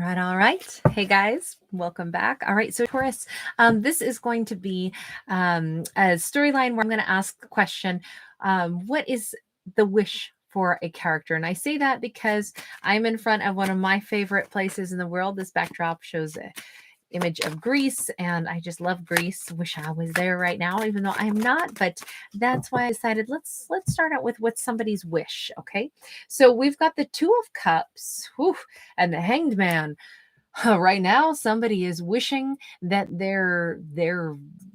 All right. Hey guys, welcome back. All right, so Taurus, this is going to be a storyline where I'm going to ask the question, what is the wish for a character? And I say that because I'm in front of one of my favorite places in the world. This backdrop shows a image of Greece, and I just love Greece. Wish I was there right now, even though I'm not. But that's why I decided let's start out with what's somebody's wish. Okay, so we've got the Two of Cups, whew, and the Hanged Man. Right now, somebody is wishing that their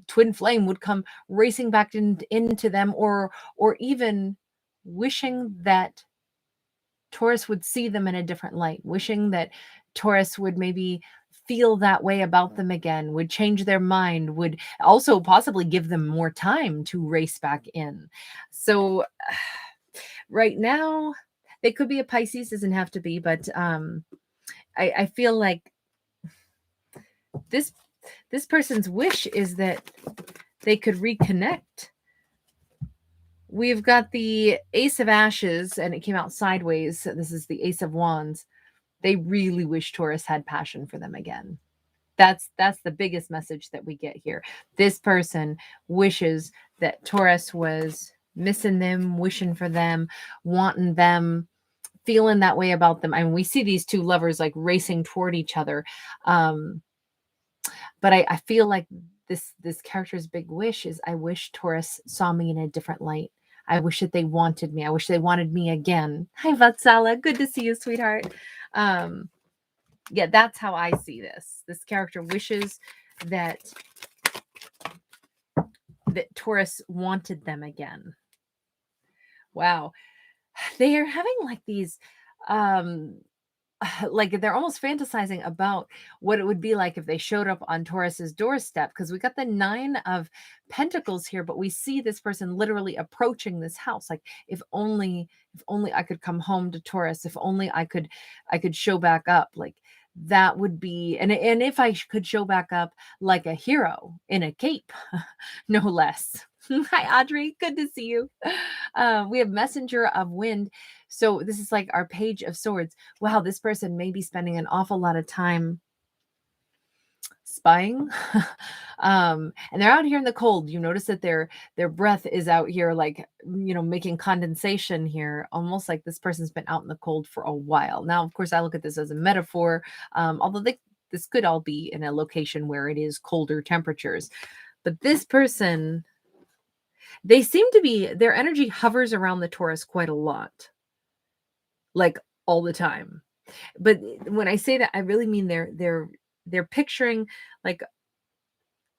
twin flame would come racing back into them, or even wishing that Taurus would see them in a different light, wishing that Taurus would maybe feel that way about them again, would change their mind, would also possibly give them more time to race back in. So right now, they could be a Pisces, doesn't have to be, but I feel like this this person's wish is that they could reconnect. We've got the Ace of Ashes, and it came out sideways. This is the Ace of Wands. They really wish Taurus had passion for them again. That's the biggest message that we get here. This person wishes that Taurus was missing them, wishing for them, wanting them, feeling that way about them. I mean, we see these two lovers like racing toward each other. But I feel like this character's big wish is, I wish Taurus saw me in a different light. I wish that they wanted me. I wish they wanted me again. Hi, Vatsala. Good to see you, sweetheart. Yeah, that's how I see this. This character wishes that Taurus wanted them again. Wow. They are having like these like they're almost fantasizing about what it would be like if they showed up on Taurus's doorstep, because we got the 9 of Pentacles here, but we see this person literally approaching this house. Like, if only I could come home to Taurus, if only I could show back up. Like, that would be, and if I could show back up like a hero in a cape, no less. Hi, Audrey. Good to see you. We have Messenger of Wind. So this is like our Page of Swords. Wow, this person may be spending an awful lot of time spying. And they're out here in the cold. You notice that their breath is out here, like, making condensation here, almost like this person's been out in the cold for a while. Now, of course, I look at this as a metaphor, although this could all be in a location where it is colder temperatures. But this person, they seem to be, their energy hovers around the Taurus quite a lot, like all the time. But when I say that, I really mean they're picturing, like,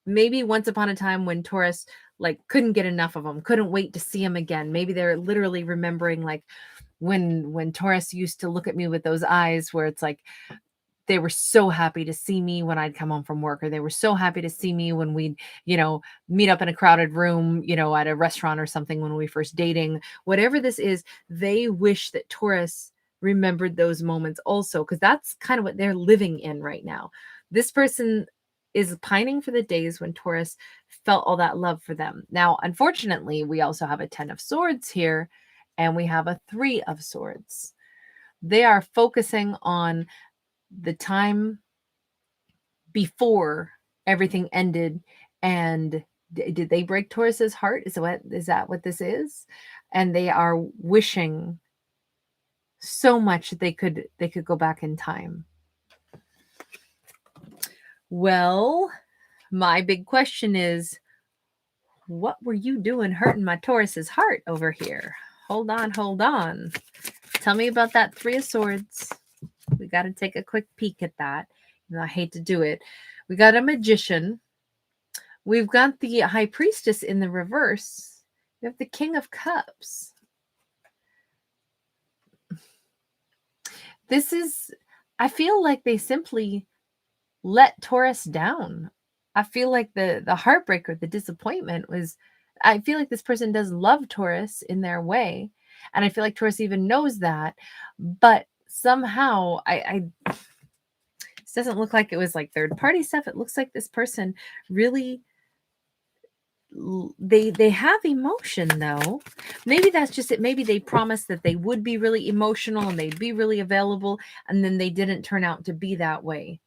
maybe once upon a time when Taurus like couldn't get enough of them, couldn't wait to see him again. Maybe they're literally remembering like when Taurus used to look at me with those eyes where it's like they were so happy to see me when I'd come home from work, or they were so happy to see me when we'd, meet up in a crowded room, at a restaurant or something when we first dating. Whatever this is, they wish that Taurus remembered those moments also, because that's kind of what they're living in right now. This person is pining for the days when Taurus felt all that love for them. Now, unfortunately, we also have a 10 of Swords here, and we have a 3 of Swords. They are focusing on the time before everything ended, and did they break Taurus's heart? Is that what this is? And they are wishing so much that they could go back in time. Well, my big question is, what were you doing hurting my Taurus's heart over here? Hold on. Tell me about that 3 of Swords. We got to take a quick peek at that. I hate to do it. We got a Magician. We've got the High Priestess in the reverse. We have the King of Cups. This is, I feel like they simply let Taurus down. I feel like the heartbreaker, the disappointment was, I feel like this person does love Taurus in their way. And I feel like Taurus even knows that. But somehow, this doesn't look like it was like third party stuff. It looks like this person really they have emotion though. Maybe that's just it. Maybe they promised that they would be really emotional and they'd be really available, and then they didn't turn out to be that way.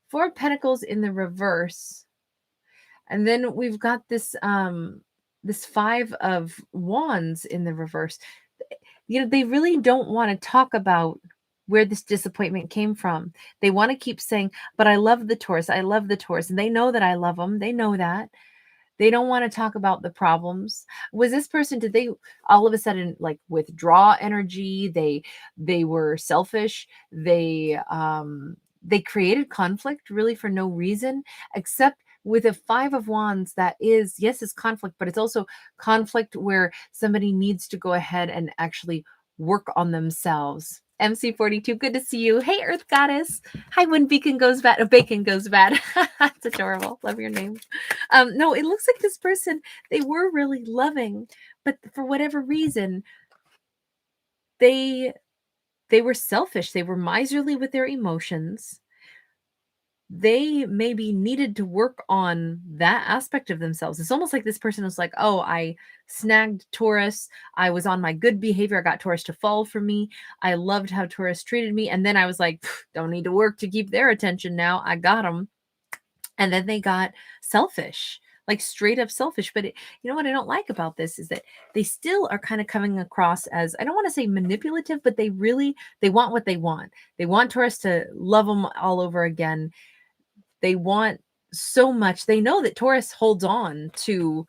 Four of Pentacles in the reverse. And then we've got this this Five of Wands in the reverse. You know, they really don't want to talk about where this disappointment came from. They want to keep saying, but I love the Taurus. I love the Taurus. And they know that I love them. They know that. They don't want to talk about the problems. Was this person, did they all of a sudden like withdraw energy? They were selfish. They created conflict really for no reason, except with a Five of Wands that is, yes, it's conflict, but it's also conflict where somebody needs to go ahead and actually work on themselves. MC42, good to see you. Hey, Earth Goddess. Hi, when Beacon goes bad. Bacon goes bad. It's adorable. Love your name. No, it looks like this person, they were really loving, but for whatever reason, they were selfish. They were miserly with their emotions. They maybe needed to work on that aspect of themselves. It's almost like this person was like, oh, I snagged Taurus. I was on my good behavior. I got Taurus to fall for me. I loved how Taurus treated me. And then I was like, don't need to work to keep their attention now. I got them. And then they got selfish, like straight up selfish. But you know what I don't like about this is that they still are kind of coming across as, I don't want to say manipulative, but they want what they want. They want Taurus to love them all over again. They want so much. They know that Taurus holds on to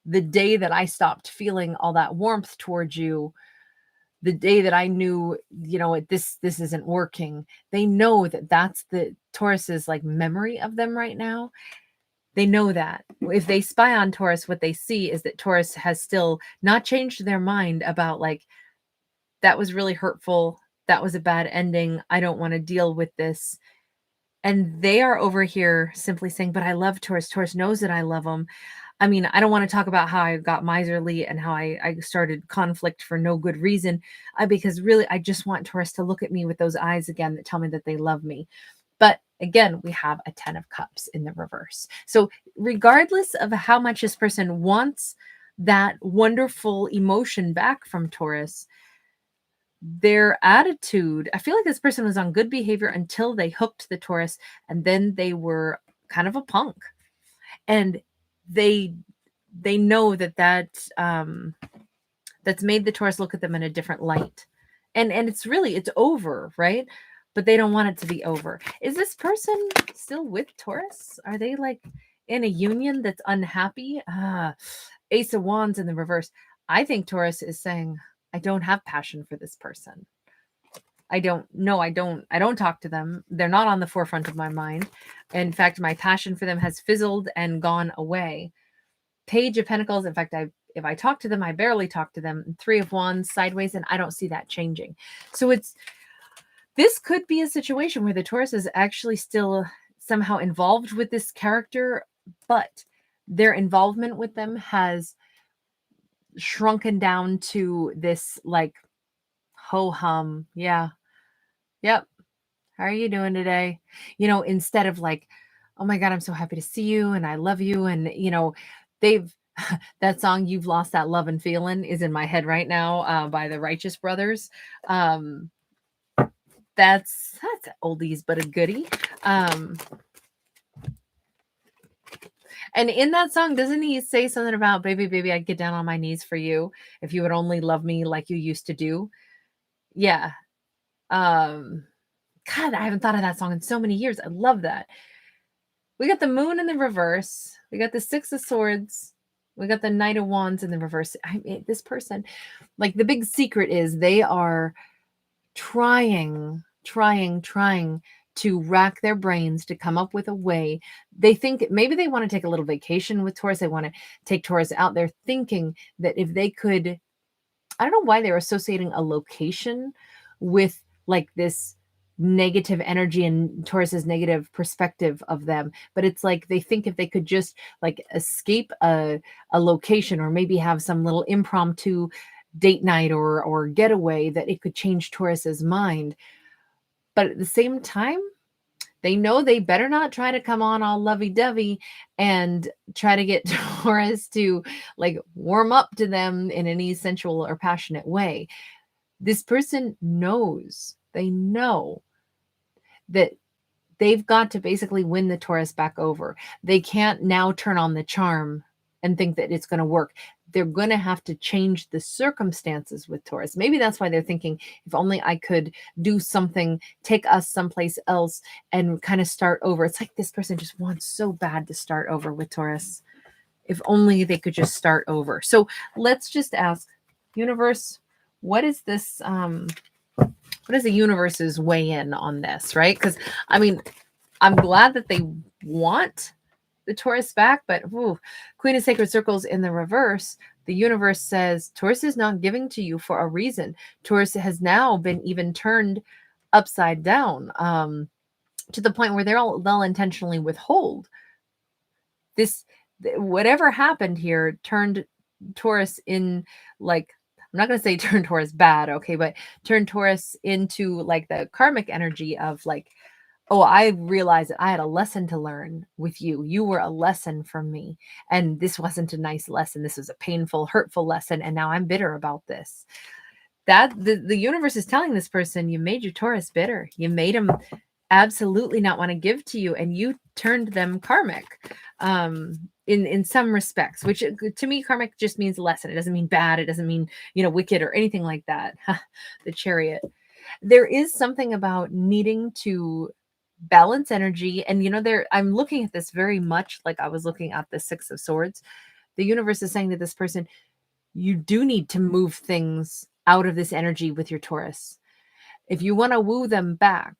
the day that I stopped feeling all that warmth towards you, the day that I knew, you know, this isn't working. They know that that's the Taurus's like memory of them right now. They know that if they spy on Taurus, what they see is that Taurus has still not changed their mind about like, that was really hurtful. That was a bad ending. I don't want to deal with this. And they are over here simply saying, but I love Taurus. Taurus knows that I love him. I mean, I don't want to talk about how I got miserly and how I started conflict for no good reason, because really, I just want Taurus to look at me with those eyes again that tell me that they love me. But again, we have a 10 of Cups in the reverse. So regardless of how much this person wants that wonderful emotion back from Taurus, their attitude, I feel like this person was on good behavior until they hooked the Taurus, and then they were kind of a punk. And they know that that's made the Taurus look at them in a different light. And it's over, right? But they don't want it to be over. Is this person still with Taurus? Are they like in a union that's unhappy? Ace of Wands in the reverse. I think Taurus is saying, I don't have passion for this person. I don't talk to them. They're not on the forefront of my mind. In fact, my passion for them has fizzled and gone away. Page of Pentacles. In fact, if I talk to them, I barely talk to them. Three of Wands sideways, and I don't see that changing. So this could be a situation where the Taurus is actually still somehow involved with this character, but their involvement with them has shrunken down to this like ho-hum. Yeah. Yep. How are you doing today? You know, instead of like, oh my God, I'm so happy to see you and I love you. And, you know, that song, You've Lost That Love and Feeling, is in my head right now by the Righteous Brothers. That's oldies, but a goodie. And in that song, doesn't he say something about, baby, baby, I'd get down on my knees for you if you would only love me like you used to do? Yeah. God, I haven't thought of that song in so many years. I love that. We got the Moon in the reverse. We got the Six of Swords. We got the Knight of Wands in the reverse. This person, like the big secret is they are trying to rack their brains to come up with a way. They think maybe they want to take a little vacation with Taurus. They want to take Taurus out. They're thinking that if they could, I don't know why they're associating a location with like this negative energy and Taurus's negative perspective of them. But it's like they think if they could just like escape a location or maybe have some little impromptu date night or getaway, that it could change Taurus's mind. But at the same time, They know they better not try to come on all lovey-dovey and try to get Taurus to like warm up to them in any sensual or passionate way. This person knows, they know that they've got to basically win the Taurus back over. They can't now turn on the charm and think that it's going to work. They're going to have to change the circumstances with Taurus. Maybe that's why they're thinking, if only I could do something, take us someplace else and kind of start over. It's like this person just wants so bad to start over with Taurus. If only they could just start over. So let's just ask, universe, what is this? What is the universe's weigh in on this, right? Because I mean, I'm glad that they want the Taurus back, but Queen of Sacred Circles in the reverse, the universe says Taurus is not giving to you for a reason. Taurus has now been even turned upside down, to the point where they'll intentionally withhold this. Whatever happened here turned Taurus in, like, I'm not going to say turn Taurus bad, okay, but turn Taurus into like the karmic energy of like, oh, I realized that I had a lesson to learn with you. You were a lesson from me. And this wasn't a nice lesson. This was a painful, hurtful lesson. And now I'm bitter about this. That the universe is telling this person, you made your Taurus bitter. You made him absolutely not want to give to you. And you turned them karmic. In some respects, which to me, karmic just means lesson. It doesn't mean bad. It doesn't mean, wicked or anything like that. The Chariot. There is something about needing to balance energy. And, I'm looking at this very much like I was looking at the Six of Swords. The universe is saying to this person, you do need to move things out of this energy with your Taurus. If you want to woo them back,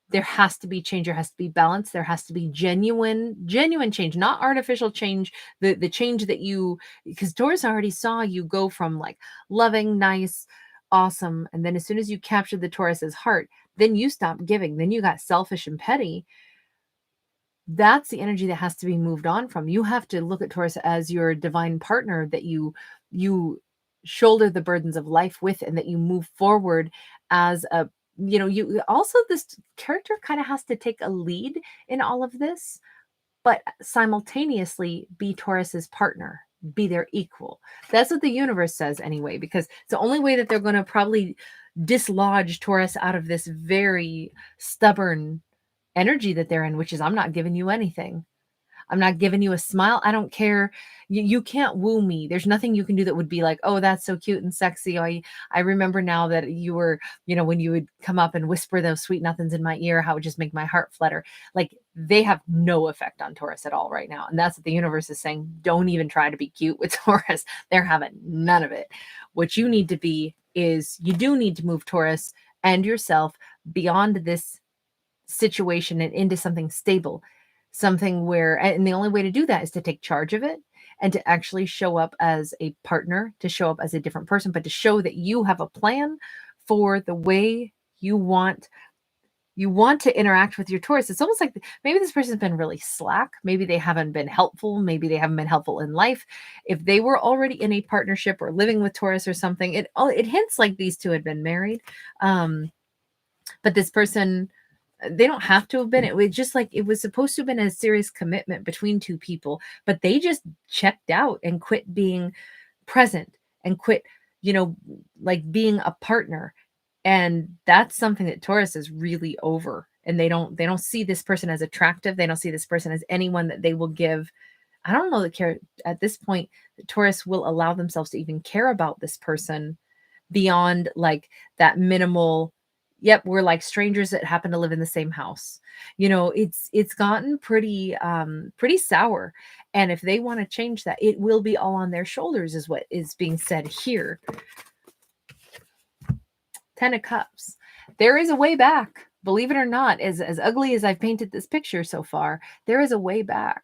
there has to be change. There has to be balance. There has to be genuine change, not artificial change. The change that because Taurus already saw you go from like loving, nice, awesome. And then as soon as you captured the Taurus's heart, then you stopped giving. Then you got selfish and petty. That's the energy that has to be moved on from. You have to look at Taurus as your divine partner that you shoulder the burdens of life with, and that you move forward as a, you also, this character kind of has to take a lead in all of this, but simultaneously be Taurus's partner, be their equal. That's what the universe says anyway, because it's the only way that they're going to probably dislodge Taurus out of this very stubborn energy that they're in, which is, I'm not giving you anything. I'm not giving you a smile. I don't care. You can't woo me. There's nothing you can do that would be like, oh, that's so cute and sexy. I remember now that you were, when you would come up and whisper those sweet nothings in my ear, how it would just make my heart flutter. Like, they have no effect on Taurus at all right now. And that's what the universe is saying. Don't even try to be cute with Taurus. They're having none of it. What you need to be is, you do need to move Taurus and yourself beyond this situation and into something stable. Something where, and the only way to do that is to take charge of it and to actually show up as a partner, to show up as a different person, but to show that you have a plan for the way you want to interact with your Taurus. It's almost like maybe this person's been really slack. Maybe they haven't been helpful. Maybe they haven't been helpful in life. If they were already in a partnership or living with Taurus or something, it hints like these two had been married. But this person, they don't have to have been. It was just like, it was supposed to have been a serious commitment between two people, but they just checked out and quit being present and quit, like being a partner. And that's something that Taurus is really over. And they don't see this person as attractive. They don't see this person as anyone that they will give. I don't know that at this point, Taurus will allow themselves to even care about this person beyond like that minimal, yep, we're like strangers that happen to live in the same house. It's gotten pretty sour. And if they want to change that, it will be all on their shoulders, is what is being said here. 10 of Cups. There is a way back. Believe it or not, as ugly as I've painted this picture so far, there is a way back.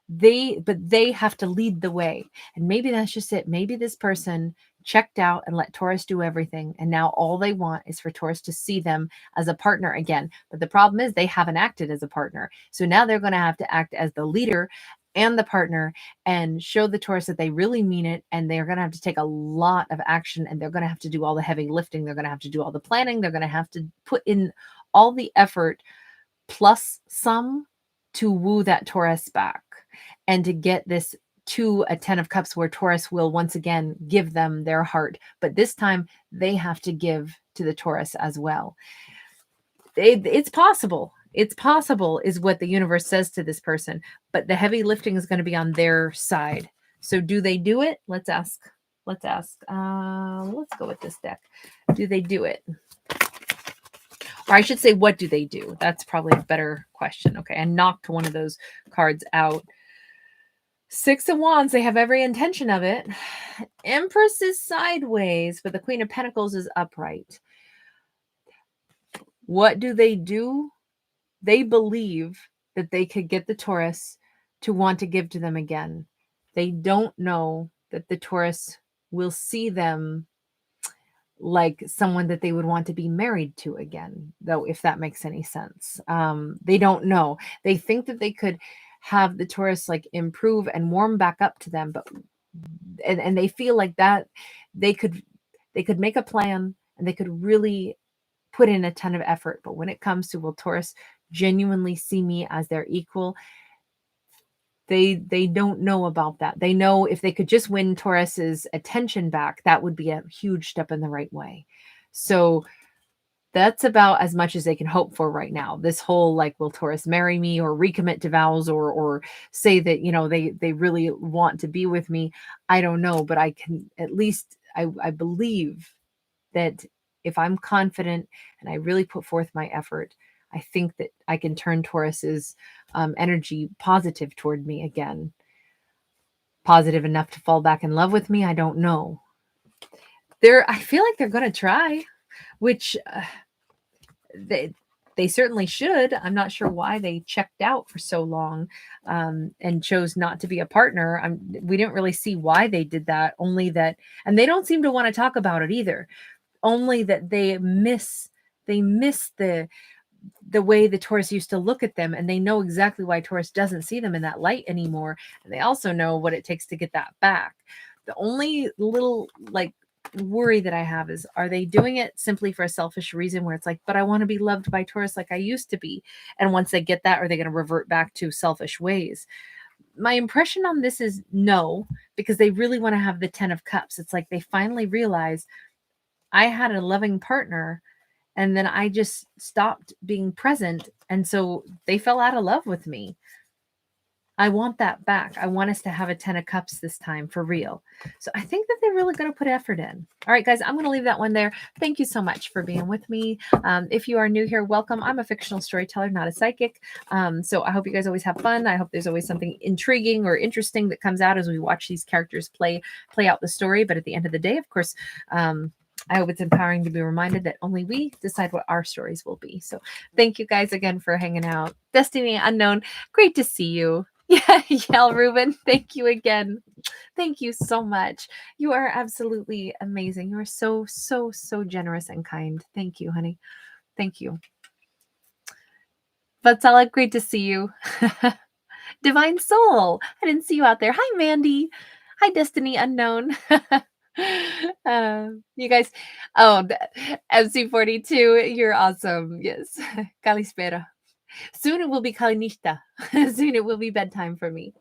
But they have to lead the way. And maybe that's just it. Maybe this person checked out and let Taurus do everything. And now all they want is for Taurus to see them as a partner again. But the problem is they haven't acted as a partner. So now they're going to have to act as the leader and the partner and show the Taurus that they really mean it. And they're going to have to take a lot of action, and they're going to have to do all the heavy lifting. They're going to have to do all the planning. They're going to have to put in all the effort plus some to woo that Taurus back and to get this to a 10 of cups where Taurus will once again give them their heart. But this time they have to give to the Taurus as well. It's possible. It's possible is what the universe says to this person, but the heavy lifting is going to be on their side. So do they do it? Let's ask. Let's go with this deck. Do they do it? Or I should say, what do they do? That's probably a better question. Okay, I knocked one of those cards out. 6 of Wands, they have every intention of it. Empress is sideways, but the Queen of Pentacles is upright. What do? They believe that they could get the Taurus to want to give to them again. They don't know that the Taurus will see them like someone that they would want to be married to again, though, if that makes any sense. They don't know. They think that they could have the Taurus like improve and warm back up to them, but and they feel like that they could make a plan and they could really put in a ton of effort. But when it comes to, will Taurus genuinely see me as their equal? They don't know about that. They know if they could just win Taurus's attention back, that would be a huge step in the right way. So that's about as much as they can hope for right now. This whole like, will Taurus marry me or recommit to vows or say that, you know, they really want to be with me. I don't know, but I can at least, I believe that if I'm confident and I really put forth my effort, I think that I can turn Taurus's energy positive toward me again. Positive enough to fall back in love with me? I don't know. I feel like they're going to try, which they certainly should. I'm not sure why they checked out for so long and chose not to be a partner. We didn't really see why they did that, only that, and they don't seem to want to talk about it either. Only that they miss the way the Taurus used to look at them, and they know exactly why Taurus doesn't see them in that light anymore. And they also know what it takes to get that back. The only little like worry that I have is, are they doing it simply for a selfish reason where it's like, but I want to be loved by Taurus like I used to be? And once they get that, are they going to revert back to selfish ways? My impression on this is no, because they really want to have the 10 of Cups. It's like they finally realize I had a loving partner and then I just stopped being present. And so they fell out of love with me. I want that back. I want us to have a 10 of Cups this time for real. So I think that they're really going to put effort in. All right, guys, I'm going to leave that one there. Thank you so much for being with me. If you are new here, welcome. I'm a fictional storyteller, not a psychic. So I hope you guys always have fun. I hope there's always something intriguing or interesting that comes out as we watch these characters play out the story. But at the end of the day, of course, I hope it's empowering to be reminded that only we decide what our stories will be. So thank you guys again for hanging out. Destiny Unknown, great to see you. Yeah, Ruben, thank you again. Thank you so much. You are absolutely amazing. You are so, so, so generous and kind. Thank you, honey. Thank you. Vatsala, great to see you. Divine Soul, I didn't see you out there. Hi, Mandy. Hi, Destiny Unknown. You guys, MC42, you're awesome. Yes. Kalispera. Soon it will be Kalinishta. Soon it will be bedtime for me.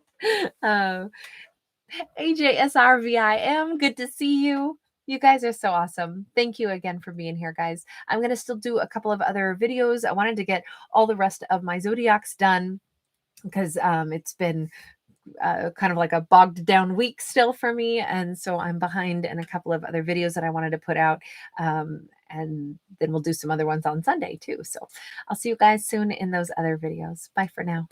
AJSRVIM, good to see you. You guys are so awesome. Thank you again for being here, guys. I'm going to still do a couple of other videos. I wanted to get all the rest of my zodiacs done because it's been kind of like a bogged down week still for me. And so I'm behind in a couple of other videos that I wanted to put out. And then we'll do some other ones on Sunday too. So I'll see you guys soon in those other videos. Bye for now.